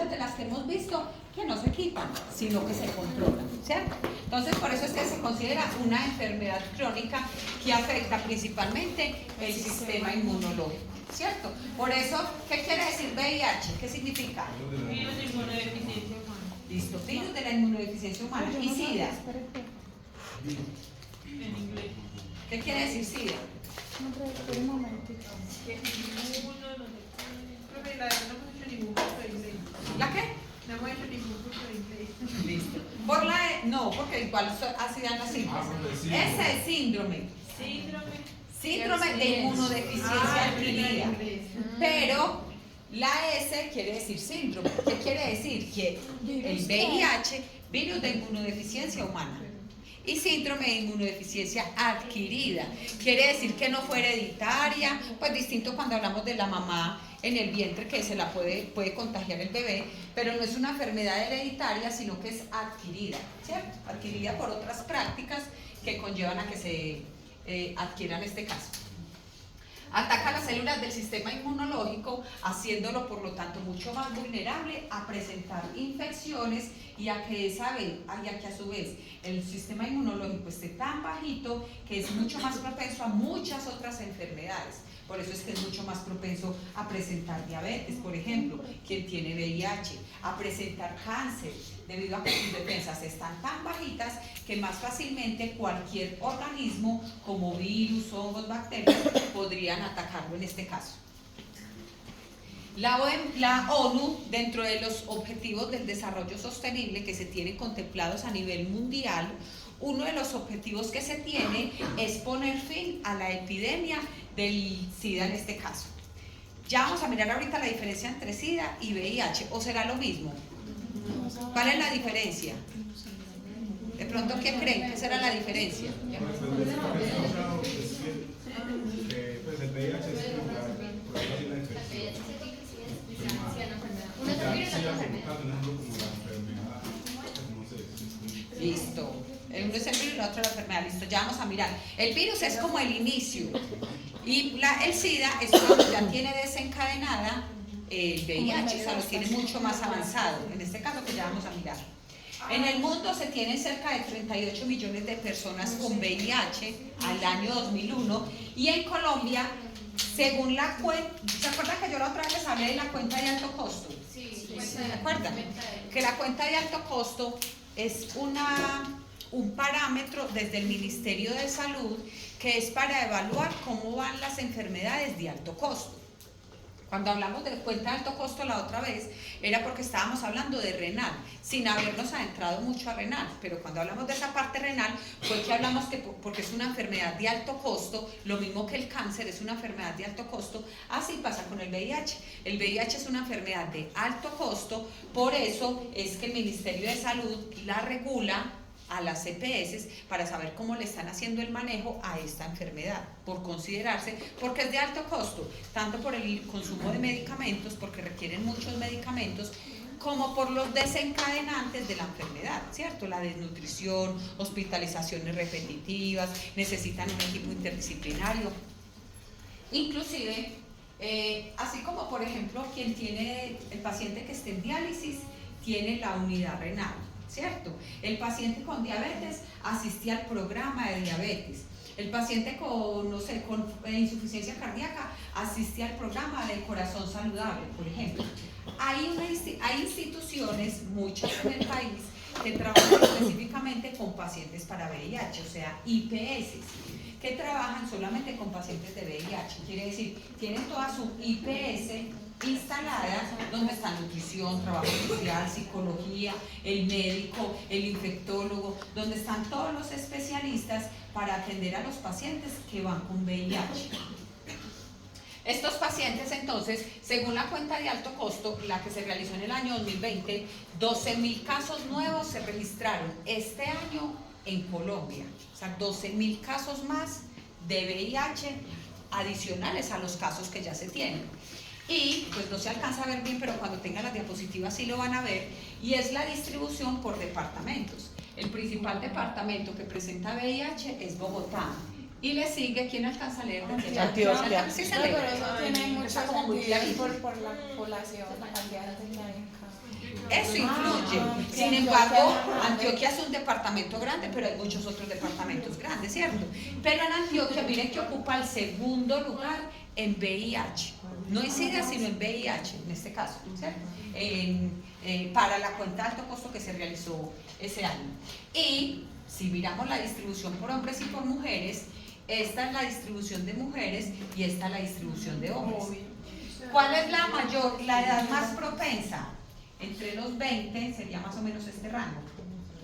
muchas de las que hemos visto que no se quitan, sino que se controlan, ¿cierto? Entonces, por eso es que se considera una enfermedad crónica que afecta principalmente el sistema inmunológico, ¿cierto? Por eso, ¿qué quiere decir VIH? ¿Qué significa? Virus de inmunodeficiencia humana. Listo, virus de la inmunodeficiencia humana. ¿Y SIDA? En inglés. ¿Qué quiere decir SIDA? Un momentito. Que ninguno, no sé. Creo que la verdad no hemos hecho ningún curso de inglés. ¿La qué? No hemos hecho ningún curso de inglés. Listo. Por la no, porque igual así dan las siglas. Ese es síndrome. Síndrome de inmunodeficiencia adquirida. Pero la S quiere decir síndrome. ¿Qué quiere decir? Que el VIH, virus de inmunodeficiencia humana, y síndrome de inmunodeficiencia adquirida, quiere decir que no fue hereditaria, pues distinto cuando hablamos de la mamá en el vientre, que se la puede contagiar el bebé, pero no es una enfermedad hereditaria, sino que es adquirida, ¿cierto? Adquirida por otras prácticas que conllevan a que se adquiera en este caso. Ataca las células del sistema inmunológico, haciéndolo por lo tanto mucho más vulnerable a presentar infecciones y a que a su vez el sistema inmunológico esté tan bajito que es mucho más propenso a muchas otras enfermedades. Por eso es que es mucho más propenso a presentar diabetes, por ejemplo, quien tiene VIH, a presentar cáncer, debido a que sus defensas están tan bajitas que más fácilmente cualquier organismo como virus, hongos, bacterias podrían atacarlo en este caso. La ONU, dentro de los objetivos del desarrollo sostenible que se tienen contemplados a nivel mundial, uno de los objetivos que se tiene es poner fin a la epidemia del SIDA en este caso. Ya vamos a mirar ahorita la diferencia entre SIDA y VIH, ¿o será lo mismo? ¿Cuál es la diferencia? De pronto, ¿qué creen? ¿Qué será la diferencia? Pues el VIH es la infección. Listo. Uno es el virus y el otro es la enfermedad. Listo, ya vamos a mirar. El virus es como el inicio. Y el SIDA es cuando ya tiene desencadenada el VIH, o sea, lo tiene mucho más avanzado. En este caso que ya vamos a mirar. En el mundo se tienen cerca de 38 millones de personas con VIH al año 2001 y en Colombia, según la cuenta, ¿se acuerdan que yo la otra vez les hablé de la cuenta de alto costo? Sí, ¿Se acuerdan? Que la cuenta de alto costo es un parámetro desde el Ministerio de Salud que es para evaluar cómo van las enfermedades de alto costo. Cuando hablamos de cuenta de alto costo la otra vez, era porque estábamos hablando de renal, sin habernos adentrado mucho a renal, pero cuando hablamos de esa parte renal, fue que hablamos que porque es una enfermedad de alto costo, lo mismo que el cáncer es una enfermedad de alto costo, así pasa con el VIH. El VIH es una enfermedad de alto costo, por eso es que el Ministerio de Salud la regula a las EPS para saber cómo le están haciendo el manejo a esta enfermedad, por considerarse, porque es de alto costo, tanto por el consumo de medicamentos, porque requieren muchos medicamentos, como por los desencadenantes de la enfermedad, ¿cierto? La desnutrición, hospitalizaciones repetitivas, necesitan un equipo interdisciplinario. Inclusive, así como por ejemplo quien tiene, el paciente que esté en diálisis, tiene la unidad renal, ¿cierto? El paciente con diabetes asiste al programa de diabetes. El paciente con, no sé, con insuficiencia cardíaca asiste al programa de corazón saludable, por ejemplo. Hay instituciones, muchas en el país, que trabajan específicamente con pacientes para VIH, o sea, IPS, que trabajan solamente con pacientes de VIH. Quiere decir, tienen toda su IPS instalada, donde está nutrición, trabajo social, psicología, el médico, el infectólogo, donde están todos los especialistas para atender a los pacientes que van con VIH. Estos pacientes entonces, según la cuenta de alto costo, la que se realizó en el año 2020, 12.000 casos nuevos se registraron este año en Colombia, o sea, 12.000 casos más de VIH adicionales a los casos que ya se tienen. Y pues no se alcanza a ver bien, pero cuando tengan las diapositivas sí lo van a ver, y es la distribución por departamentos. El principal departamento que presenta VIH es Bogotá, y le sigue, ¿quién alcanza a leer? Antioquia. Sí se No, lee. pero eso tiene Está mucha como muy cantidad clarito. por la población, la cantidad de gente que hay acá. Eso influye. Sin embargo, Antioquia es un departamento grande, pero hay muchos otros departamentos grandes, ¿cierto? Pero en Antioquia, miren que ocupa el segundo lugar en VIH. No en SIDA, sino en VIH, en este caso, ¿cierto? Para la cuenta de alto costo que se realizó ese año. Y si miramos la distribución por hombres y por mujeres, esta es la distribución de mujeres y esta es la distribución de hombres. ¿Cuál es la edad más propensa? Entre los 20, sería más o menos este rango,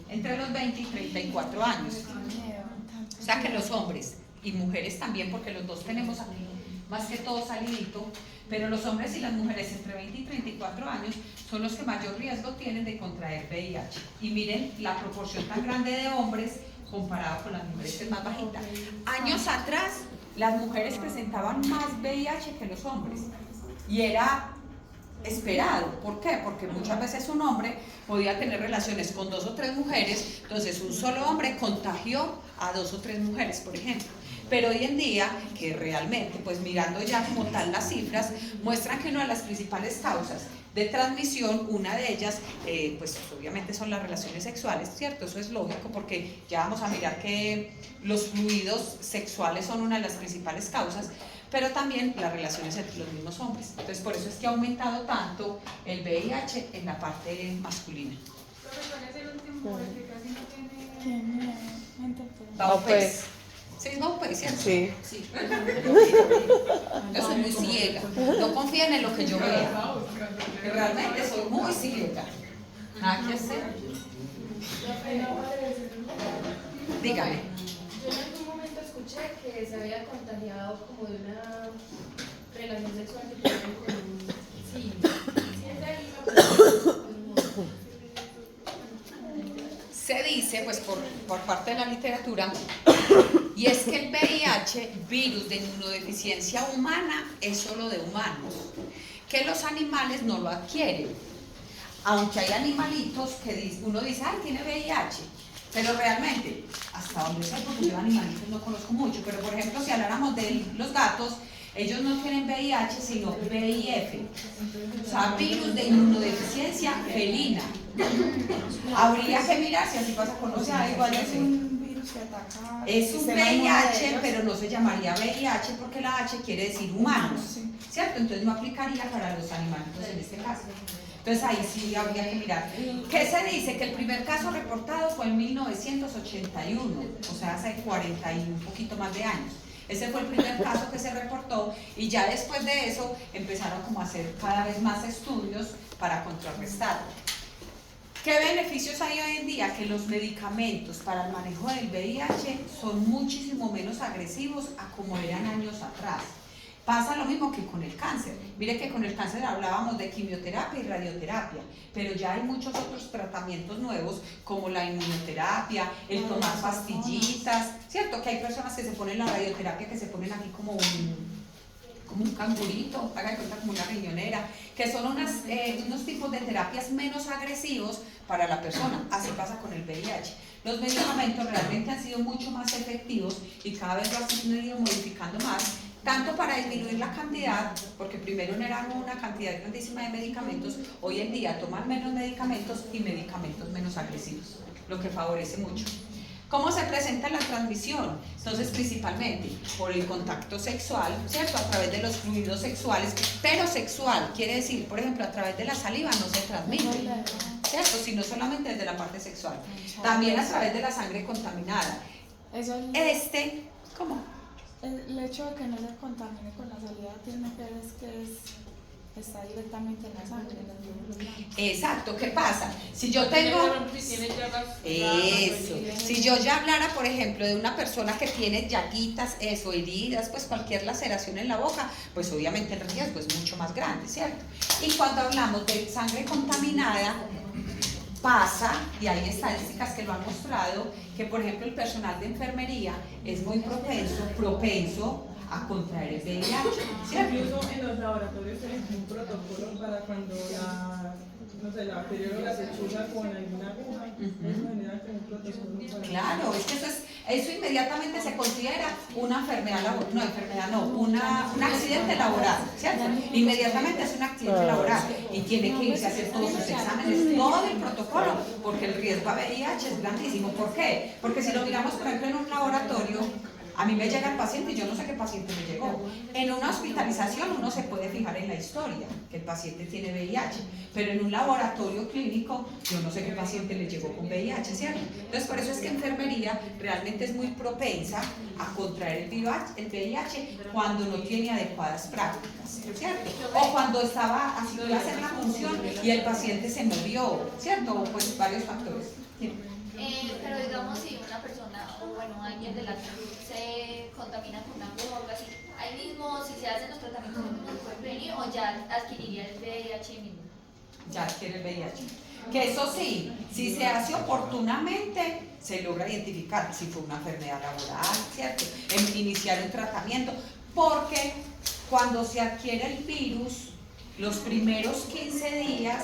entre los 20 y 34 años. O sea que los hombres y mujeres también, porque los dos tenemos aquí más que todo salidito, pero los hombres y las mujeres entre 20 y 34 años son los que mayor riesgo tienen de contraer VIH. Y miren la proporción tan grande de hombres comparado con las mujeres, que es más bajita. Años atrás, las mujeres presentaban más VIH que los hombres. Y era esperado. ¿Por qué? Porque muchas veces un hombre podía tener relaciones con 2 o 3 mujeres, entonces un solo hombre contagió a 2 o 3 mujeres, por ejemplo. Pero hoy en día, que realmente, pues mirando ya como tal las cifras, muestran que una de las principales causas de transmisión, una de ellas, pues obviamente son las relaciones sexuales, ¿cierto? Eso es lógico porque ya vamos a mirar que los fluidos sexuales son una de las principales causas, pero también las relaciones entre los mismos hombres. Entonces, por eso es que ha aumentado tanto el VIH en la parte masculina. Baupés. ¿Sí es Baupés, cierto? Sí. Sí. Yo soy muy ciega. No confíen en lo que yo vea. Que realmente soy muy ciega. Nada que hacer. Dígame. Yo en algún momento escuché que se había contagiado como de una relación sexual que tuvieron con un sí, es ahí Se dice, pues por parte de la literatura, y es que el VIH, virus de inmunodeficiencia humana, es solo de humanos, que los animales no lo adquieren, aunque hay animalitos que uno dice, ay, tiene VIH, pero realmente, hasta donde sé, porque yo animalitos no conozco mucho, pero por ejemplo, si habláramos de los gatos, ellos no tienen VIH, sino VIF, o sea, virus de inmunodeficiencia felina. Habría que mirar si así pasa con los O sea, igual es un virus que ataca. Es un VIH, pero no se llamaría VIH porque la H quiere decir humanos, ¿cierto? Entonces no aplicaría para los animales en este caso. Entonces ahí sí habría que mirar. ¿Qué se dice? Que el primer caso reportado fue en 1981, o sea, hace 40 y un poquito más de años. Ese fue el primer caso que se reportó y ya después de eso empezaron como a hacer cada vez más estudios para contrarrestarlo. ¿Qué beneficios hay hoy en día? Que los medicamentos para el manejo del VIH son muchísimo menos agresivos a como eran años atrás. Pasa lo mismo que con el cáncer. Mire que con el cáncer hablábamos de quimioterapia y radioterapia, pero ya hay muchos otros tratamientos nuevos como la inmunoterapia, el tomar pastillitas, ¿cierto? Que hay personas que se ponen la radioterapia que se ponen aquí como un cangurito, haga de cuenta como una riñonera, que son unos tipos de terapias menos agresivos para la persona. Así pasa con el VIH. Los medicamentos realmente han sido mucho más efectivos y cada vez lo han ido modificando más, tanto para disminuir la cantidad, porque primero no eran una cantidad grandísima de medicamentos, hoy en día toman menos medicamentos y medicamentos menos agresivos, lo que favorece mucho. ¿Cómo se presenta la transmisión? Entonces, principalmente por el contacto sexual, ¿cierto? A través de los fluidos sexuales, pero sexual, quiere decir, por ejemplo, a través de la saliva no se transmite, ¿cierto? Sino solamente desde la parte sexual. También a través de la sangre contaminada. ¿Cómo? El hecho de que no se contamine con la saliva tiene que ver está directamente en la sangre, en los glóbulos blancos. Exacto, ¿qué pasa? Si yo tengo... Eso, si yo ya hablara, por ejemplo, de una persona que tiene llaguitas, heridas, pues cualquier laceración en la boca, pues obviamente el riesgo es mucho más grande, ¿cierto? Y cuando hablamos de sangre contaminada, pasa, y hay estadísticas que lo han mostrado, que por ejemplo el personal de enfermería es muy propenso a contraer el VIH, ¿cierto? Incluso en los laboratorios tienen un protocolo para cuando de la periódica se chuza con alguna aguja, eso genera como un protocolo para... Claro, es que eso inmediatamente se considera una enfermedad laboral, un accidente laboral, ¿cierto? Inmediatamente es un accidente laboral y tiene que irse a hacer todos sus exámenes, todo el protocolo, porque el riesgo a VIH es grandísimo. ¿Por qué? Porque si lo miramos, por ejemplo, en un laboratorio, a mí me llega el paciente y yo no sé qué paciente me llegó. En una hospitalización uno se puede fijar en la historia, que el paciente tiene VIH, pero en un laboratorio clínico yo no sé qué paciente le llegó con VIH, ¿cierto? Entonces por eso es que enfermería realmente es muy propensa a contraer el VIH cuando no tiene adecuadas prácticas, ¿cierto? O cuando estaba haciendo iba a hacer la función y el paciente se murió, ¿cierto? O pues varios factores. Pero digamos si una persona o bueno alguien de la salud se contamina con agua o algo así, ahí mismo si se hacen los tratamientos se puede prevenir o ya adquiriría el VIH mismo. Ya adquiere el VIH. Que eso sí, si se hace oportunamente, se logra identificar si fue una enfermedad laboral, ¿cierto? Iniciar un tratamiento, porque cuando se adquiere el virus, los primeros 15 días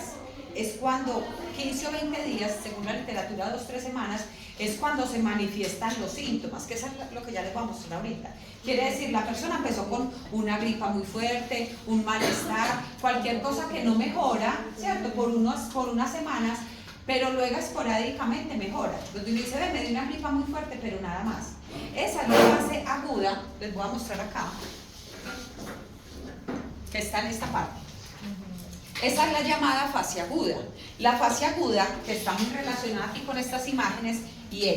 es cuando, 15 o 20 días, según la literatura, 2 o 3 semanas, es cuando se manifiestan los síntomas, que eso es lo que ya les voy a mostrar ahorita. Quiere decir, la persona empezó con una gripa muy fuerte, un malestar, cualquier cosa que no mejora, ¿cierto? Por unas semanas, pero luego esporádicamente mejora. Donde uno dice, me dio una gripa muy fuerte, pero nada más. Esa es la fase aguda, les voy a mostrar acá, que está en esta parte. Esa es la llamada fase aguda. La fase aguda, que está muy relacionada aquí con estas imágenes, y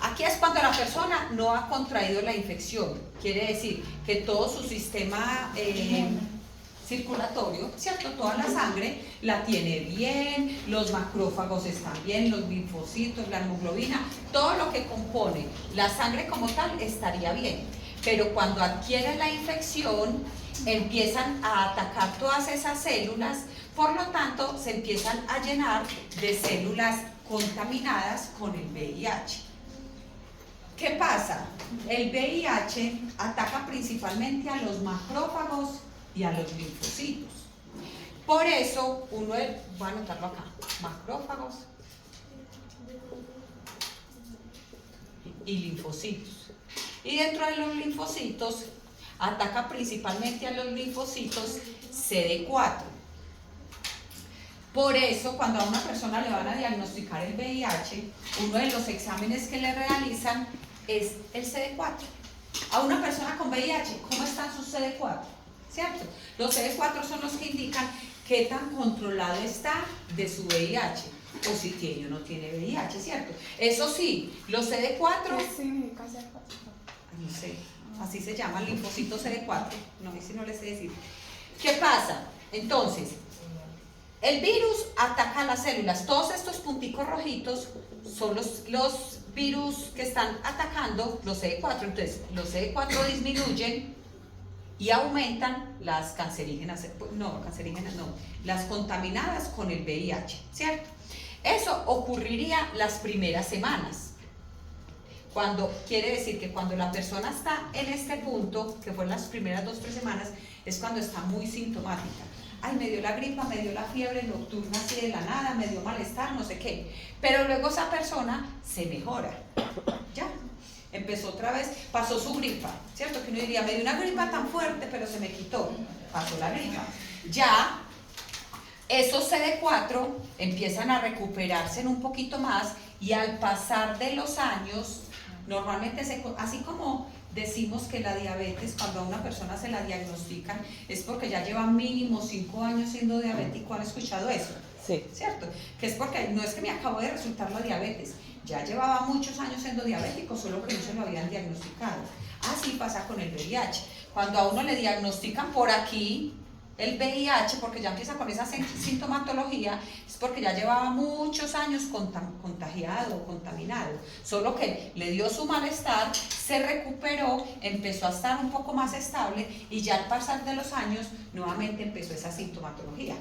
aquí es cuando la persona no ha contraído la infección. Quiere decir que todo su sistema circulatorio, ¿cierto? Toda la sangre la tiene bien, los macrófagos están bien, los linfocitos, la hemoglobina, todo lo que compone la sangre como tal estaría bien. Pero cuando adquiere la infección, empiezan a atacar todas esas células, por lo tanto se empiezan a llenar de células contaminadas con el VIH. ¿Qué pasa? El VIH ataca principalmente a los macrófagos y a los linfocitos. Por eso, voy a anotarlo acá, macrófagos y linfocitos. Y dentro de los linfocitos, ataca principalmente a los linfocitos CD4. Por eso, cuando a una persona le van a diagnosticar el VIH, uno de los exámenes que le realizan es el CD4. A una persona con VIH, ¿cómo están sus CD4? ¿Cierto? Los CD4 son los que indican qué tan controlado está de su VIH, o si tiene o no tiene VIH, ¿cierto? Eso sí, los CD4... No sé, así se llama, linfocito CD4, no, ese no les sé decir. ¿Qué pasa? Entonces, el virus ataca a las células, todos estos punticos rojitos son los virus que están atacando los CD4, entonces los CD4 disminuyen y aumentan las cancerígenas, las contaminadas con el VIH, ¿cierto? Eso ocurriría las primeras semanas. Quiere decir que cuando la persona está en este punto, que fue las primeras 2 o 3 semanas, es cuando está muy sintomática. Ay, me dio la gripa, me dio la fiebre nocturna así de la nada, me dio malestar, no sé qué. Pero luego esa persona se mejora. Ya, empezó otra vez, pasó su gripa, ¿cierto? Que uno diría, me dio una gripa tan fuerte, pero se me quitó. Pasó la gripa. Ya, esos CD4 empiezan a recuperarse en un poquito más y al pasar de los años, normalmente, así como decimos que la diabetes, cuando a una persona se la diagnostican, es porque ya lleva mínimo 5 años siendo diabético. ¿Han escuchado eso? Sí. ¿Cierto? Que es porque no es que me acabo de resultar la diabetes, ya llevaba muchos años siendo diabético, solo que no se lo habían diagnosticado. Así pasa con el VIH. Cuando a uno le diagnostican por aquí el VIH, porque ya empieza con esa sintomatología, es porque ya llevaba muchos años contagiado o contaminado, solo que le dio su malestar, se recuperó, empezó a estar un poco más estable y ya al pasar de los años nuevamente empezó esa sintomatología.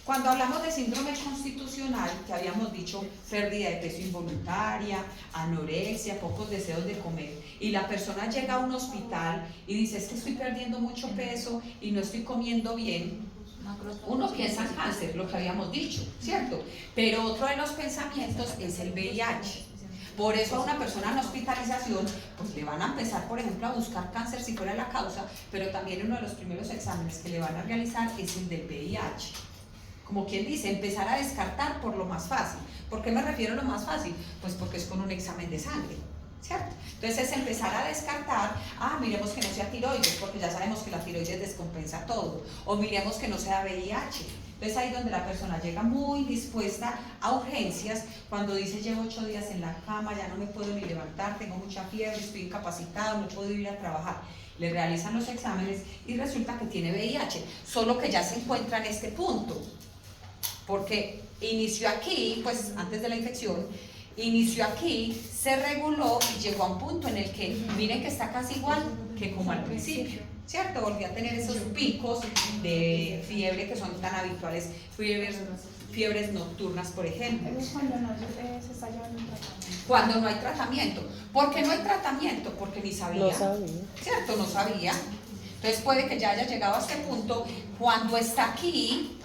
Cuando hablamos de síndrome constitucional, que habíamos dicho pérdida de peso involuntaria, anorexia, pocos deseos de comer, y la persona llega a un hospital y dice, es que estoy perdiendo mucho peso y no estoy comiendo bien, Uno piensa en cáncer, lo que habíamos dicho, ¿cierto? Pero otro de los pensamientos es el VIH. Por eso a una persona en hospitalización, pues le van a empezar, por ejemplo, a buscar cáncer si fuera la causa, pero también uno de los primeros exámenes que le van a realizar es el del VIH. Como quien dice, empezar a descartar por lo más fácil. ¿Por qué me refiero a lo más fácil? Pues porque es con un examen de sangre, ¿cierto? Entonces es empezar a descartar, miremos que no sea tiroides, porque ya sabemos que la tiroides descompensa todo, o miremos que no sea VIH. Entonces ahí es donde la persona llega muy dispuesta a urgencias, cuando dice llevo 8 días en la cama, ya no me puedo ni levantar, tengo mucha fiebre, estoy incapacitado, no puedo ir a trabajar. Le realizan los exámenes y resulta que tiene VIH, solo que ya se encuentra en este punto, porque inició aquí, pues antes de la infección, inició aquí, se reguló y llegó a un punto en el que, miren que está casi igual que como al principio, ¿cierto? Volvió a tener esos picos de fiebre que son tan habituales, fiebres nocturnas, por ejemplo. Eso es cuando no se está llevando un tratamiento. Cuando no hay tratamiento. ¿Por qué no hay tratamiento? Porque ni sabía. No sabía. ¿Cierto? No sabía. Entonces puede que ya haya llegado a este punto. Cuando está aquí,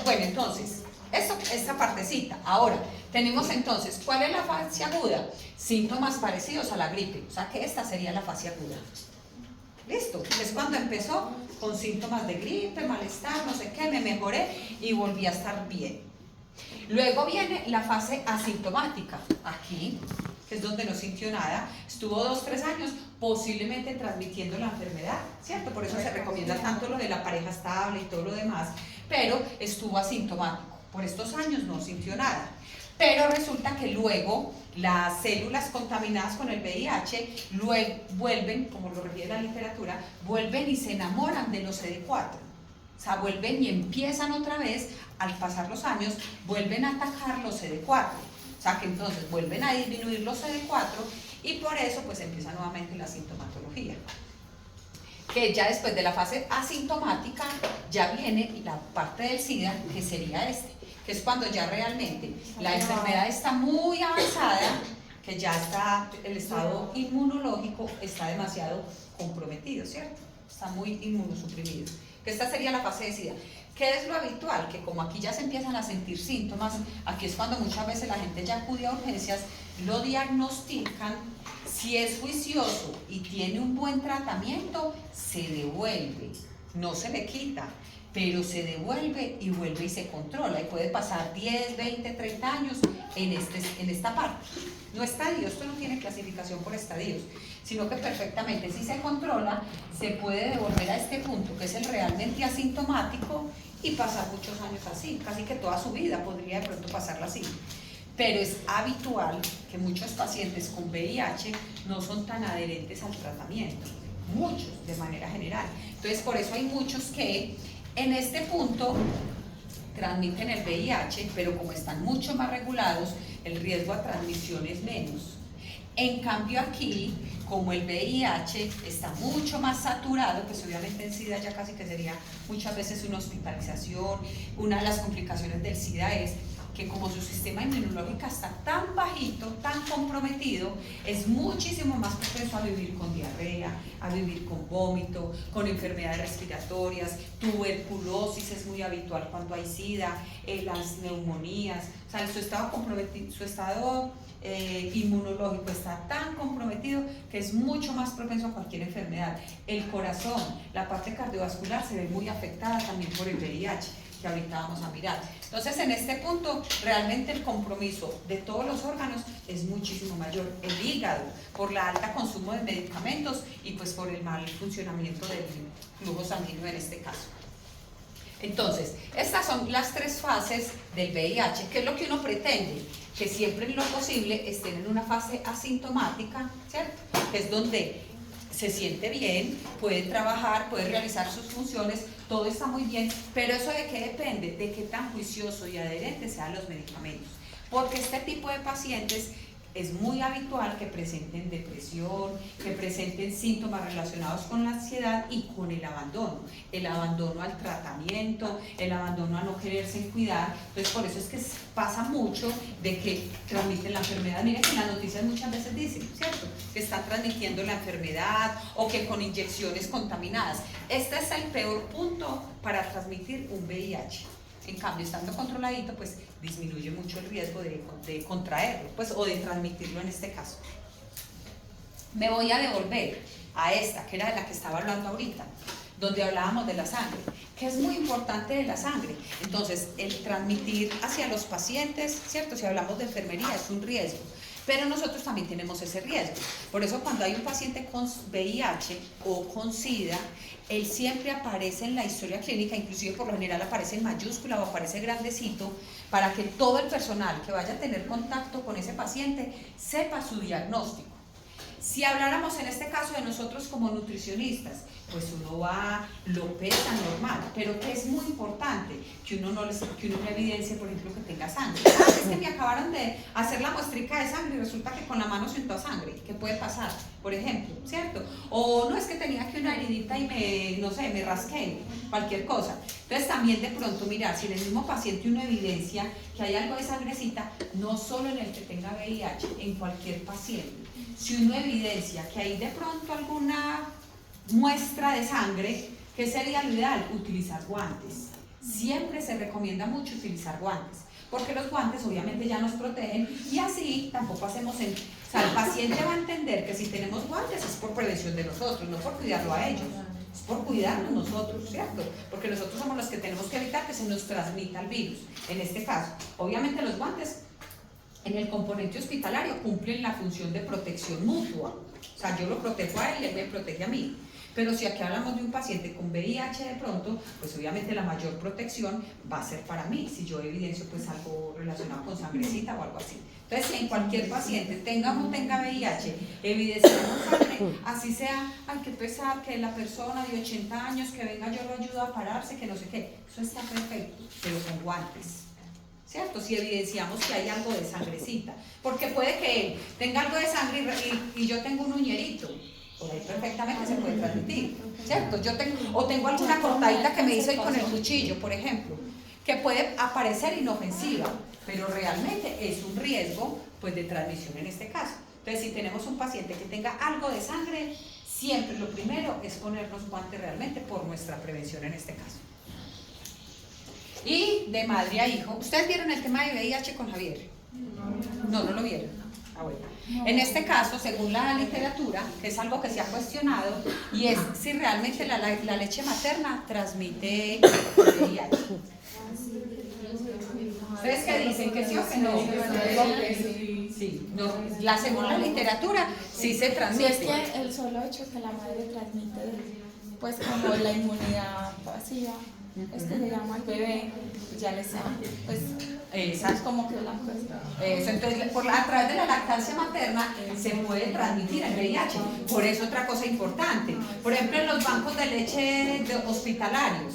bueno, entonces, esta partecita. Ahora, tenemos entonces, ¿cuál es la fase aguda? Síntomas parecidos a la gripe. O sea que esta sería la fase aguda. Listo, es cuando empezó con síntomas de gripe, malestar, no sé qué, me mejoré y volví a estar bien. Luego viene la fase asintomática, aquí, que es donde no sintió nada, estuvo 2-3 años posiblemente transmitiendo la enfermedad, ¿cierto? Por eso se recomienda tanto lo de la pareja estable y todo lo demás, pero estuvo asintomático, por estos años no sintió nada. Pero resulta que luego las células contaminadas con el VIH vuelven, como lo refiere la literatura, vuelven y se enamoran de los CD4. O sea, vuelven y empiezan otra vez, al pasar los años, vuelven a atacar los CD4. O sea, que entonces vuelven a disminuir los CD4 y por eso pues empieza nuevamente la sintomatología. Que ya después de la fase asintomática ya viene la parte del SIDA, que sería que es cuando ya realmente la enfermedad está muy avanzada, que ya está, el estado inmunológico está demasiado comprometido, ¿cierto? Está muy inmunosuprimido. Que esta sería la fase de SIDA. ¿Qué es lo habitual? Que como aquí ya se empiezan a sentir síntomas, aquí es cuando muchas veces la gente ya acude a urgencias, lo diagnostican, si es juicioso y tiene un buen tratamiento, se devuelve, no se le quita, pero se devuelve y vuelve y se controla, y puede pasar 10, 20, 30 años en esta parte. No estadios, esto no tiene clasificación por estadios, sino que perfectamente si se controla, se puede devolver a este punto, que es el realmente asintomático, y pasar muchos años así, casi que toda su vida podría de pronto pasarla así. Pero es habitual que muchos pacientes con VIH no son tan adherentes al tratamiento, muchos de manera general. Entonces por eso hay muchos que en este punto transmiten el VIH, pero como están mucho más regulados, el riesgo a transmisión es menos. En cambio aquí, como el VIH está mucho más saturado, pues obviamente en SIDA ya casi que sería muchas veces una hospitalización. Una de las complicaciones del SIDA es que como su sistema inmunológico está tan bajito, tan comprometido, es muchísimo más propenso a vivir con diarrea, a vivir con vómito, con enfermedades respiratorias, tuberculosis es muy habitual cuando hay SIDA, las neumonías, o sea, su estado comprometido, su estado inmunológico está tan comprometido que es mucho más propenso a cualquier enfermedad. El corazón, la parte cardiovascular se ve muy afectada también por el VIH, que ahorita vamos a mirar. Entonces en este punto realmente el compromiso de todos los órganos es muchísimo mayor. El hígado por la alta consumo de medicamentos y pues por el mal funcionamiento del flujo sanguíneo en este caso. Entonces, estas son las 3 fases del VIH. ¿Qué es lo que uno pretende? Que siempre en lo posible estén en una fase asintomática, ¿cierto? Que es donde se siente bien, puede trabajar, puede realizar sus funciones, todo está muy bien, pero ¿eso de qué depende? De qué tan juicioso y adherente sean los medicamentos. Porque este tipo de pacientes es muy habitual que presenten depresión, que presenten síntomas relacionados con la ansiedad y con el abandono al tratamiento, el abandono a no quererse cuidar. Entonces por eso es que pasa mucho de que transmiten la enfermedad. Miren que en las noticias muchas veces dicen, ¿cierto?, que están transmitiendo la enfermedad o que con inyecciones contaminadas. Este es el peor punto para transmitir un VIH. En cambio, estando controladito, pues disminuye mucho el riesgo de contraerlo, pues, o de transmitirlo en este caso. Me voy a devolver a esta, que era de la que estaba hablando ahorita, donde hablábamos de la sangre, que es muy importante de la sangre. Entonces, el transmitir hacia los pacientes, ¿cierto? Si hablamos de enfermería, es un riesgo. Pero nosotros también tenemos ese riesgo. Por eso cuando hay un paciente con VIH o con SIDA, él siempre aparece en la historia clínica, inclusive por lo general aparece en mayúscula o aparece grandecito, para que todo el personal que vaya a tener contacto con ese paciente sepa su diagnóstico. Si habláramos en este caso de nosotros como nutricionistas, pues uno va, lo pesa normal, pero que es muy importante que uno no evidencie, por ejemplo, que tenga sangre. Es que me acabaron de hacer la muestrica de sangre y resulta que con la mano siento sangre. ¿Qué puede pasar? Por ejemplo, ¿cierto? O no, es que tenía aquí una heridita y me rasqué, cualquier cosa. Entonces también de pronto mirar si en el mismo paciente uno evidencia que hay algo de sangrecita, no solo en el que tenga VIH, en cualquier paciente. Si uno evidencia que hay de pronto alguna muestra de sangre, ¿qué sería lo ideal? Utilizar guantes. Siempre se recomienda mucho utilizar guantes, porque los guantes obviamente ya nos protegen y así tampoco hacemos el... O sea, el paciente va a entender que si tenemos guantes es por prevención de nosotros, no por cuidarlo a ellos, es por cuidarnos nosotros, ¿cierto? Porque nosotros somos los que tenemos que evitar que se nos transmita el virus. En este caso, obviamente los guantes en el componente hospitalario cumplen la función de protección mutua. O sea, yo lo protejo a él y él me protege a mí. Pero si aquí hablamos de un paciente con VIH de pronto, pues obviamente la mayor protección va a ser para mí, si yo evidencio pues algo relacionado con sangrecita o algo así. Entonces, si en cualquier paciente, tenga o no tenga VIH, evidenciamos sangre, así sea, ay, qué pesar, que la persona de 80 años, que venga yo lo ayudo a pararse, que no sé qué, eso está perfecto, pero con guantes. ¿Cierto? Si evidenciamos que hay algo de sangrecita, porque puede que él tenga algo de sangre y yo tengo un uñerito, por ahí perfectamente se puede transmitir, ¿cierto? Tengo alguna cortadita que me hizo ahí con el cuchillo, por ejemplo, que puede aparecer inofensiva, pero realmente es un riesgo pues de transmisión en este caso. Entonces, si tenemos un paciente que tenga algo de sangre, siempre lo primero es ponernos guantes realmente por nuestra prevención en este caso. Y de madre a hijo. ¿Ustedes vieron el tema de VIH con Javier? No lo vieron. Ah, bueno. En este caso, según la literatura, que es algo que se ha cuestionado, y es si realmente la leche materna transmite VIH. ¿Ustedes qué dicen? ¿Que sí o que no? Sí, no. Según la literatura, sí se transmite. Sí, es que el solo hecho que la madre transmite, pues como la inmunidad pasiva, es que se llama el bebé, ya le sabe, pues es como que la cosa. Entonces, a través de la lactancia materna se puede transmitir el VIH. Por eso otra cosa importante, por ejemplo en los bancos de leche hospitalarios,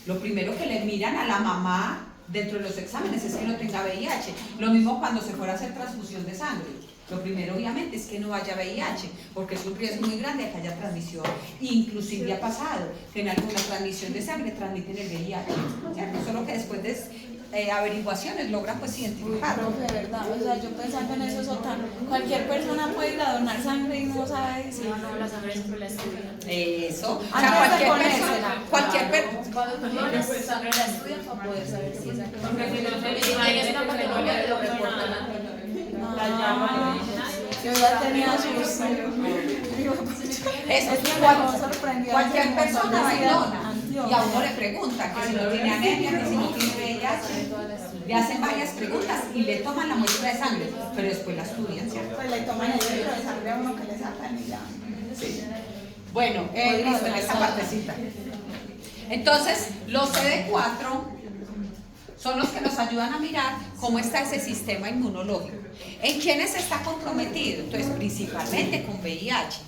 lo primero que le miran a la mamá dentro de los exámenes es que no tenga VIH. Lo mismo cuando se fuera a hacer transfusión de sangre. Lo primero obviamente es que no haya VIH, porque es un riesgo muy grande de que haya transmisión. Inclusive ha pasado que en alguna transmisión de sangre transmiten el VIH, ¿cierto? Solo que después de averiguaciones logran pues identificarlo. De verdad, o sea, yo pensando en eso, cualquier persona puede ir a donar sangre y no sabe si No, la sangre siempre la estudian. Eso, o sea, cualquier persona, Cuando pues sangre la estudian para poder saber si es aquí. Porque si no se tienes una patología te lo reportan. yo ya tenía sus... cualquier persona va y dona. Y a uno le pregunta que si no tiene anemia, que si no tiene VIH, le hacen varias preguntas y le toman la muestra de sangre, pero después la estudian, ¿cierto? Pues le toman el litro de sangre a uno que le sacan y ya. Sí. Bueno, listo, en esta partecita. Entonces, los CD4 son los que nos ayudan a mirar cómo está ese sistema inmunológico. ¿En quiénes está comprometido? Entonces, principalmente con VIH.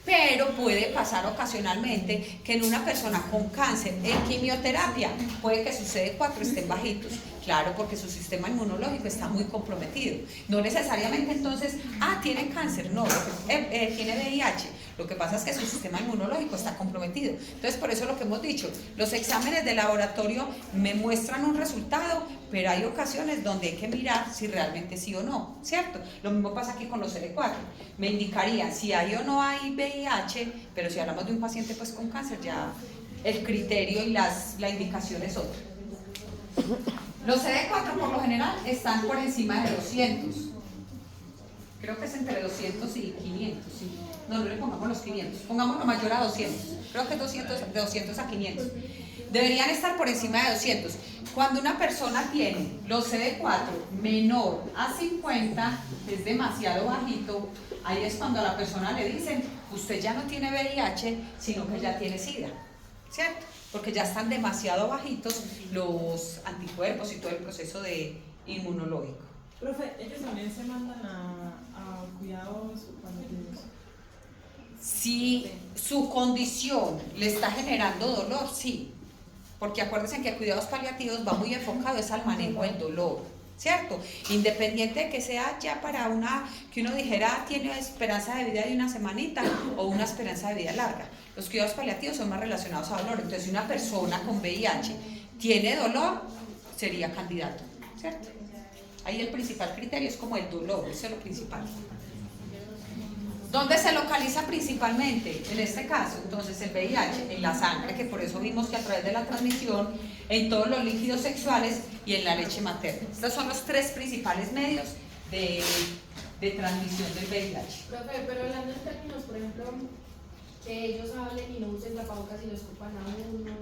Pero puede pasar ocasionalmente que en una persona con cáncer, en quimioterapia, puede que sus CD4 estén bajitos. Claro, porque su sistema inmunológico está muy comprometido. No necesariamente entonces, tienen cáncer, no, tiene VIH. Lo que pasa es que su sistema inmunológico está comprometido. Entonces, por eso lo que hemos dicho, los exámenes de laboratorio me muestran un resultado, pero hay ocasiones donde hay que mirar si realmente sí o no, ¿cierto? Lo mismo pasa aquí con los CD4. Me indicaría si hay o no hay VIH, pero si hablamos de un paciente pues con cáncer, ya el criterio y la indicación es otra. Los CD4 por lo general están por encima de 200. Creo que es entre 200 y 500, sí. No le pongamos los 500, pongamos lo mayor a 200. Creo que es 200 a 500. Deberían estar por encima de 200. Cuando una persona tiene los CD4 menor a 50, es demasiado bajito, ahí es cuando a la persona le dicen, usted ya no tiene VIH, sino que ya tiene SIDA, ¿cierto? Porque ya están demasiado bajitos los anticuerpos y todo el proceso inmunológico. Profe, ellos también se mandan a cuidados paliativos. Si su condición le está generando dolor, sí. Porque acuérdense que cuidados paliativos va muy enfocado es al manejo del dolor, ¿cierto? Independiente de que sea ya para que uno dijera tiene esperanza de vida de una semanita o una esperanza de vida larga. Los cuidados paliativos son más relacionados a dolor. Entonces, si una persona con VIH tiene dolor, sería candidato, ¿cierto? Ahí el principal criterio es como el dolor, eso es lo principal. ¿Dónde se localiza principalmente? En este caso, entonces el VIH en la sangre, que por eso vimos que a través de la transmisión, en todos los líquidos sexuales y en la leche materna. Estos son los tres principales medios de transmisión del VIH. Profe, pero hablando en términos, por ejemplo, que ellos hablen y no usen tapabocas y lo escupan a uno,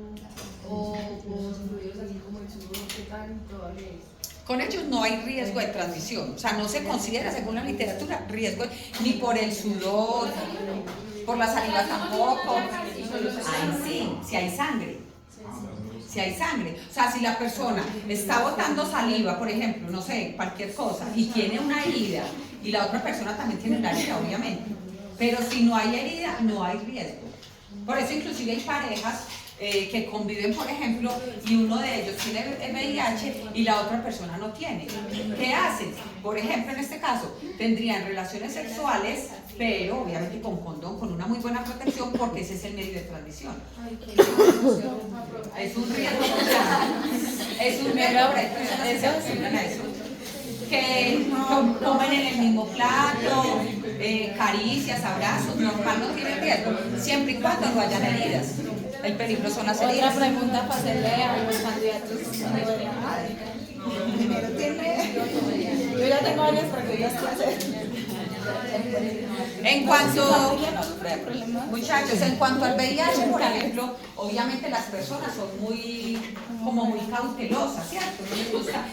o fluidos así como el sudor, ¿qué tan probable es? Con ellos no hay riesgo de transmisión, o sea, no se considera, según la literatura, riesgo ni por el sudor, por la saliva tampoco. Ay, sí, si hay sangre. Si hay sangre. O sea, si la persona está botando saliva, por ejemplo, no sé, cualquier cosa, y tiene una herida, y la otra persona también tiene una herida, obviamente. Pero si no hay herida, no hay riesgo. Por eso inclusive hay parejas que conviven, por ejemplo, y uno de ellos tiene VIH y la otra persona no tiene. ¿Qué hacen? Por ejemplo, en este caso, tendrían relaciones sexuales, pero obviamente con condón, con una muy buena protección, porque ese es el medio de transmisión. Es un riesgo, es un riesgo, que comen en el mismo plato, caricias, abrazos, normal, no tiene riesgo, siempre y cuando no hayan heridas. El peligro son las heridas. Otra pregunta para hacerle a los candidatos. Yo ya tengo varias preguntas que hacer. En cuanto, ¿Ya no sufre de problemas? muchachos, en cuanto al VIH, por ejemplo, obviamente las personas son muy cautelosas, ¿cierto? No les gusta.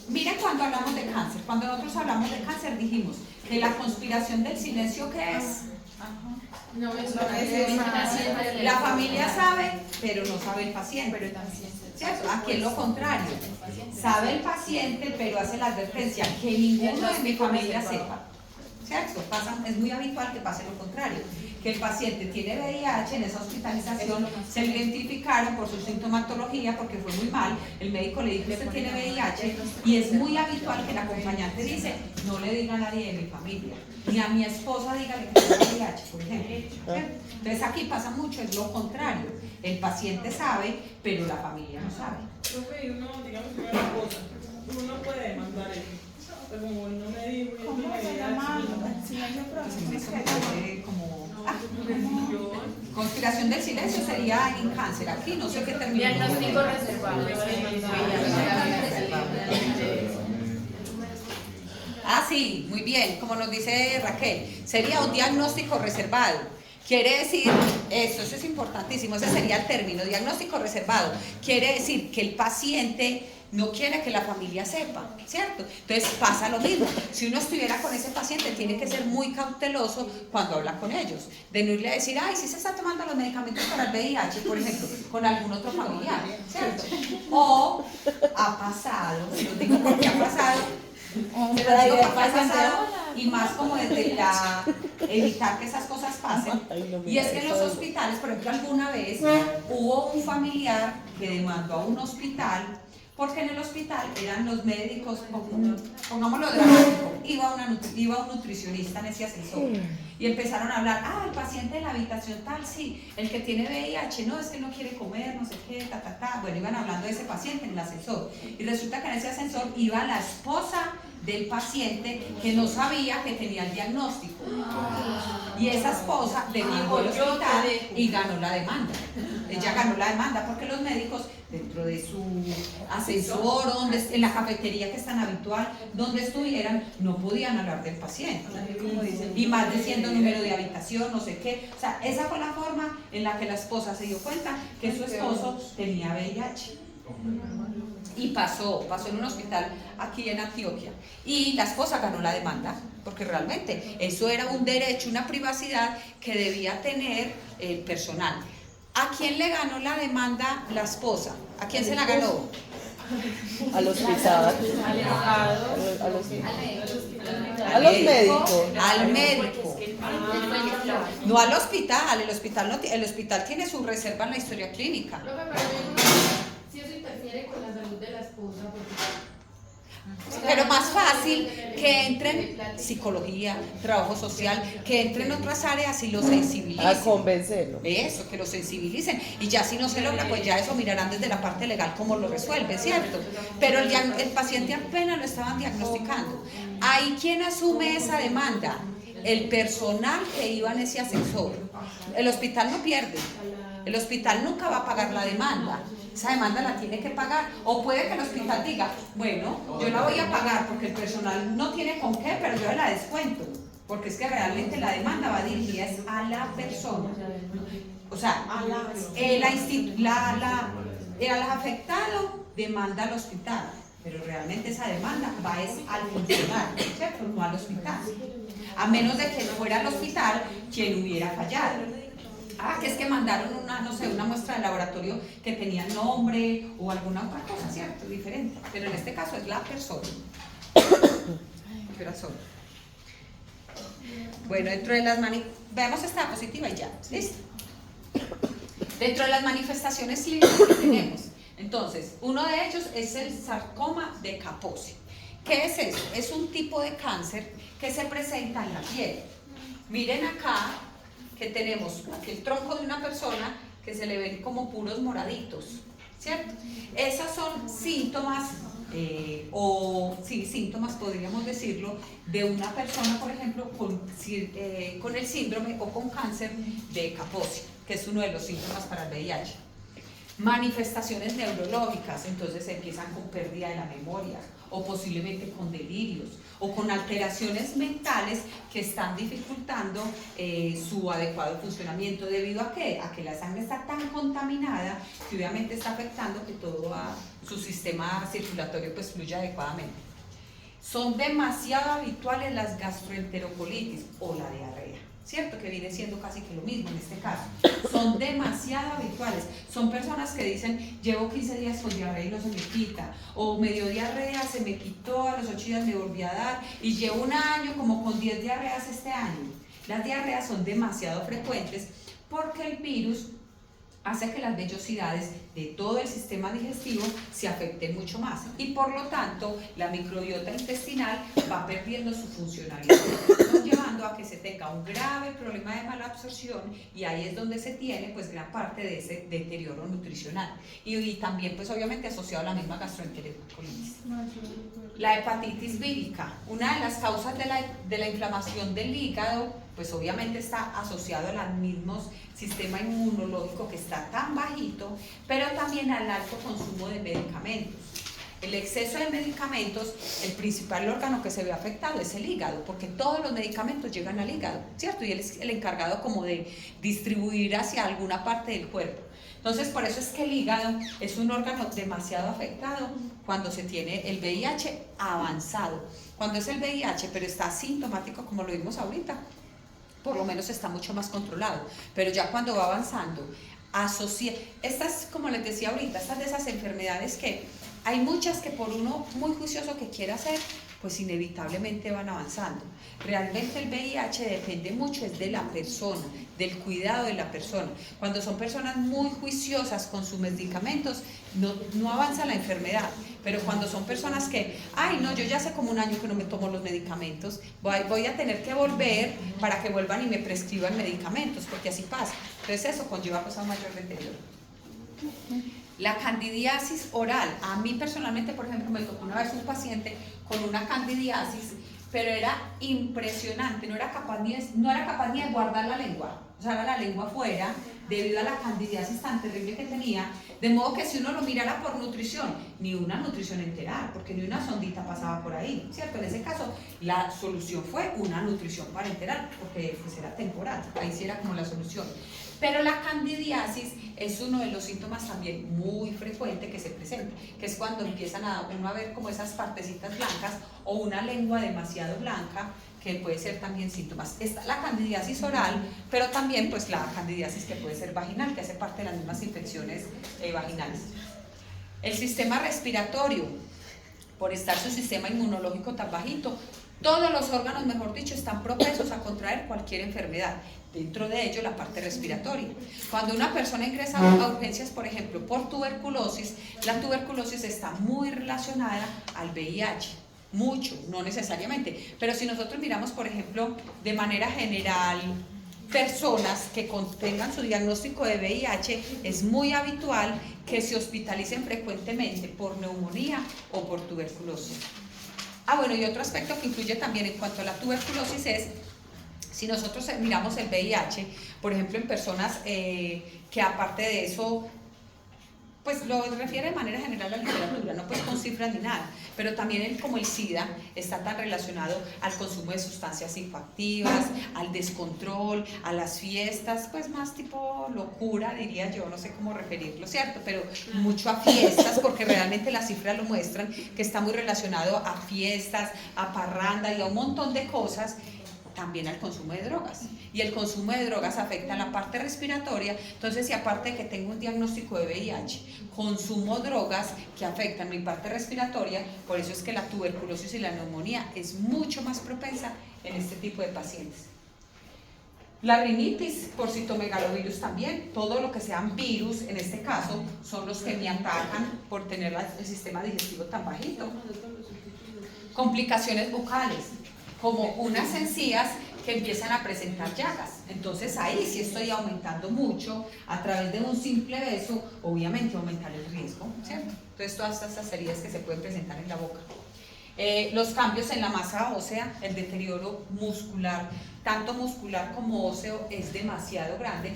Miren cuando hablamos de cáncer, cuando nosotros hablamos de cáncer dijimos que la conspiración del silencio, ¿qué es? No es lo que es La familia sabe, pero no sabe el paciente. ¿Cierto? Aquí es lo contrario. Sabe el paciente, pero hace la advertencia que ninguno de mi familia sepa. ¿Cierto? Es muy habitual que pase lo contrario. Que el paciente tiene VIH, en esa hospitalización se lo identificaron por su sintomatología porque fue muy mal, el médico le dijo que usted tiene VIH y es muy habitual que el acompañante dice, no le diga a nadie de mi familia, ni a mi esposa dígale que tiene VIH, por ejemplo. ¿Cierto? Entonces aquí pasa mucho, es lo contrario, el paciente sabe, pero la familia no sabe. Profe, y uno, digamos que una cosa, uno puede demandar eso. Pero como no me dijo, ¿Cómo se llama? Silencio Conspiración del silencio sería en cáncer. Aquí no sé qué término. Diagnóstico reservado. Sí, muy bien, como nos dice Raquel, sería un diagnóstico reservado. Quiere decir, eso es importantísimo, ese sería el término, diagnóstico reservado. Quiere decir que el paciente no quiere que la familia sepa, ¿cierto? Entonces pasa lo mismo. Si uno estuviera con ese paciente, tiene que ser muy cauteloso cuando habla con ellos. De no irle a decir, ay, si se está tomando los medicamentos para el VIH, por ejemplo, con algún otro familiar, ¿cierto? O ha pasado, lo digo porque ha pasado, y más como desde evitar que esas cosas pasen. Y es que en los hospitales, por ejemplo, alguna vez hubo un familiar que demandó a un hospital Porque en el hospital eran los médicos, pongámoslo dramático, iba un nutricionista en ese ascensor y empezaron a hablar, el paciente de la habitación tal, sí, el que tiene VIH, no, es que no quiere comer, no sé qué, bueno, iban hablando de ese paciente en el ascensor y resulta que en ese ascensor iba la esposa del paciente que no sabía que tenía el diagnóstico y esa esposa le dijo al hospital y ganó la demanda. Ella ganó la demanda porque los médicos dentro de su ascensor, en la cafetería que es tan habitual, donde estuvieran, no podían hablar del paciente y más diciendo número de habitación, no sé qué. O sea, esa fue la forma en la que la esposa se dio cuenta que su esposo tenía VIH. Y pasó en un hospital aquí en Antioquia y la esposa ganó la demanda porque realmente eso era un derecho, una privacidad que debía tener el personal. ¿A quién le ganó la demanda la esposa? ¿A quién se la ganó? Al hospital, Al médicos. Al médico. No al hospital, el hospital tiene su reserva en la historia clínica. Profe, pero si eso interfiere con la salud de la esposa, Pero más fácil que entren psicología, trabajo social, que entren otras áreas y lo sensibilicen. A convencerlo. Eso, que lo sensibilicen. Y ya si no se logra, pues ya eso mirarán desde la parte legal cómo lo resuelve, ¿cierto? Pero el paciente apenas lo estaban diagnosticando. ¿Ahí quién asume esa demanda? El personal que iba en ese ascensor. El hospital no pierde. El hospital nunca va a pagar la demanda. Esa demanda la tiene que pagar. O puede que el hospital diga, bueno, yo la voy a pagar porque el personal no tiene con qué, pero yo la descuento. Porque es que realmente la demanda va dirigida a la persona. O sea, el afectado demanda al hospital, pero realmente esa demanda va al funcionario, ¿cierto? No al hospital. A menos de que no fuera al hospital quien hubiera fallado. Que es que mandaron una muestra de laboratorio que tenía nombre o alguna otra cosa, ¿cierto? Diferente. Pero en este caso es la persona. Bueno, dentro de las veamos esta diapositiva y ya. ¿Listo? Dentro de las manifestaciones clínicas que tenemos. Entonces, uno de ellos es el sarcoma de Kaposi. ¿Qué es eso? Es un tipo de cáncer que se presenta en la piel. Miren acá que tenemos aquí el tronco de una persona que se le ven como puros moraditos, ¿cierto? Esos son síntomas, síntomas podríamos decirlo, de una persona, por ejemplo, con el síndrome o con cáncer de Kaposi, que es uno de los síntomas para el VIH. Manifestaciones neurológicas, entonces empiezan con pérdida de la memoria o posiblemente con delirios o con alteraciones mentales que están dificultando su adecuado funcionamiento. ¿Debido a qué? A que la sangre está tan contaminada que obviamente está afectando que todo su sistema circulatorio pues fluya adecuadamente. Son demasiado habituales las gastroenterocolitis o la diarrea, ¿cierto? Que viene siendo casi que lo mismo en este caso. Son demasiado habituales. Son personas que dicen, llevo 15 días con diarrea y no se me quita. O me dio diarrea, se me quitó, a los 8 días me volví a dar. Y llevo un año como con 10 diarreas este año. Las diarreas son demasiado frecuentes porque el virus hace que las vellosidades de todo el sistema digestivo se afecten mucho más y por lo tanto la microbiota intestinal va perdiendo su funcionalidad, llevando a que se tenga un grave problema de mala absorción y ahí es donde se tiene pues gran parte de ese deterioro nutricional y también pues obviamente asociado a la misma gastroenterocolitis. La hepatitis vírica, una de las causas de la inflamación del hígado, pues obviamente está asociado al mismo sistema inmunológico que está tan bajito, pero también al alto consumo de medicamentos. El exceso de medicamentos, el principal órgano que se ve afectado es el hígado, porque todos los medicamentos llegan al hígado, ¿cierto? Y él es el encargado como de distribuir hacia alguna parte del cuerpo. Entonces, por eso es que el hígado es un órgano demasiado afectado cuando se tiene el VIH avanzado. Cuando es el VIH, pero está asintomático, como lo vimos ahorita, por lo menos está mucho más controlado. Pero ya cuando va avanzando, estas, como les decía ahorita, estas de esas enfermedades que hay muchas que por uno muy juicioso que quiera hacer, pues inevitablemente van avanzando. Realmente el VIH depende mucho es de la persona, del cuidado de la persona. Cuando son personas muy juiciosas con sus medicamentos, no avanza la enfermedad. Pero cuando son personas que, ay no, yo ya hace como un año que no me tomo los medicamentos, voy a tener que volver para que vuelvan y me prescriban medicamentos, porque así pasa. Entonces eso conlleva pues a un mayor deterioro. La candidiasis oral. A mí personalmente, por ejemplo, me tocó una vez un paciente con una candidiasis, pero era impresionante, no era capaz ni de guardar la lengua, o sea, era la lengua afuera, debido a la candidiasis tan terrible que tenía, de modo que si uno lo mirara por nutrición, ni una nutrición enteral, porque ni una sondita pasaba por ahí, ¿cierto? En ese caso, la solución fue una nutrición parenteral, porque pues era temporal, ahí sí era como la solución. Pero la candidiasis es uno de los síntomas también muy frecuente que se presenta, que es cuando empiezan uno a ver como esas partecitas blancas o una lengua demasiado blanca, que puede ser también síntomas. Está la candidiasis oral, pero también pues la candidiasis que puede ser vaginal, que hace parte de las mismas infecciones vaginales. El sistema respiratorio, por estar su sistema inmunológico tan bajito, todos los órganos, mejor dicho, están propensos a contraer cualquier enfermedad. Dentro de ello la parte respiratoria. Cuando una persona ingresa a urgencias, por ejemplo, por tuberculosis, la tuberculosis está muy relacionada al VIH, mucho, no necesariamente, pero si nosotros miramos, por ejemplo, de manera general, personas que tengan su diagnóstico de VIH, es muy habitual que se hospitalicen frecuentemente por neumonía o por tuberculosis. Bueno, y otro aspecto que influye también en cuanto a la tuberculosis es, si nosotros miramos el VIH, por ejemplo, en personas que aparte de eso, pues lo refiere de manera general a la literatura, no pues con cifras ni nada, pero también como el SIDA está tan relacionado al consumo de sustancias psicoactivas, al descontrol, a las fiestas, pues más tipo locura, diría yo, no sé cómo referirlo, ¿cierto? Pero mucho a fiestas, porque realmente las cifras lo muestran, que está muy relacionado a fiestas, a parranda y a un montón de cosas, también al consumo de drogas, y el consumo de drogas afecta a la parte respiratoria. Entonces, si aparte de que tengo un diagnóstico de VIH, consumo drogas que afectan mi parte respiratoria, por eso es que la tuberculosis y la neumonía es mucho más propensa en este tipo de pacientes. La rinitis por citomegalovirus también, todo lo que sean virus, en este caso, son los que me atacan por tener el sistema digestivo tan bajito. Complicaciones bucales, como unas encías que empiezan a presentar llagas. Entonces ahí sí estoy aumentando mucho, a través de un simple beso, obviamente aumentar el riesgo, ¿cierto? Entonces todas estas heridas que se pueden presentar en la boca. Los cambios en la masa ósea, el deterioro muscular, tanto muscular como óseo, es demasiado grande.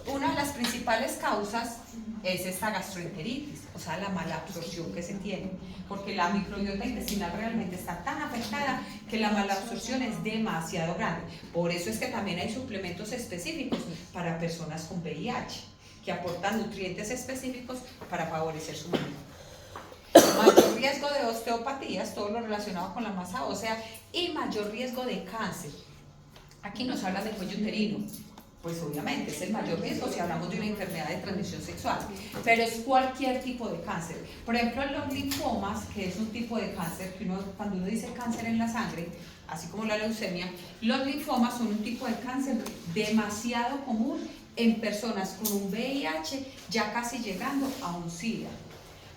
Una de las principales causas es esta gastroenteritis, o sea, la mala absorción que se tiene, porque la microbiota intestinal realmente está tan afectada que la mala absorción es demasiado grande. Por eso es que también hay suplementos específicos para personas con VIH, que aportan nutrientes específicos para favorecer su manejo. Mayor riesgo de osteopatías, todo lo relacionado con la masa ósea, y mayor riesgo de cáncer. Aquí nos habla del cuello uterino. Pues obviamente es el mayor riesgo si hablamos de una enfermedad de transmisión sexual, pero es cualquier tipo de cáncer. Por ejemplo, los linfomas, que es un tipo de cáncer que cuando uno dice cáncer en la sangre, así como la leucemia, los linfomas son un tipo de cáncer demasiado común en personas con un VIH, ya casi llegando a un SIDA.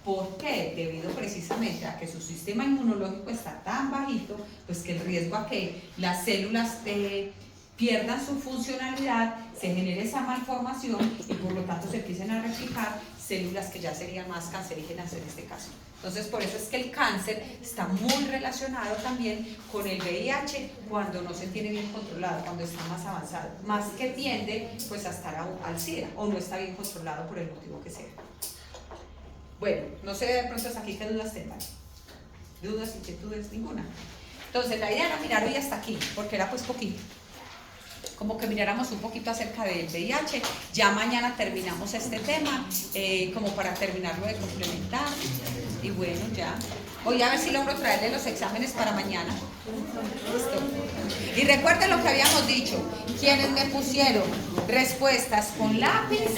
¿Por qué? Debido precisamente a que su sistema inmunológico está tan bajito, pues que el riesgo a que las células pierdan su funcionalidad, se genere esa malformación y por lo tanto se empiecen a replicar células que ya serían más cancerígenas en este caso. Entonces, por eso es que el cáncer está muy relacionado también con el VIH cuando no se tiene bien controlado, cuando está más avanzado, más que tiende pues a estar al SIDA o no está bien controlado por el motivo que sea. Bueno, no sé de pronto hasta aquí qué dudas tengan. ¿Dudas, inquietudes? Ninguna. Entonces, la idea era mirar hoy hasta aquí, porque era pues poquito. Como que miráramos un poquito acerca del VIH. Ya mañana terminamos este tema, como para terminarlo de complementar. Y bueno, ya. Voy a ver si logro traerle los exámenes para mañana. Listo. Y recuerden lo que habíamos dicho. Quienes me pusieron respuestas con lápiz,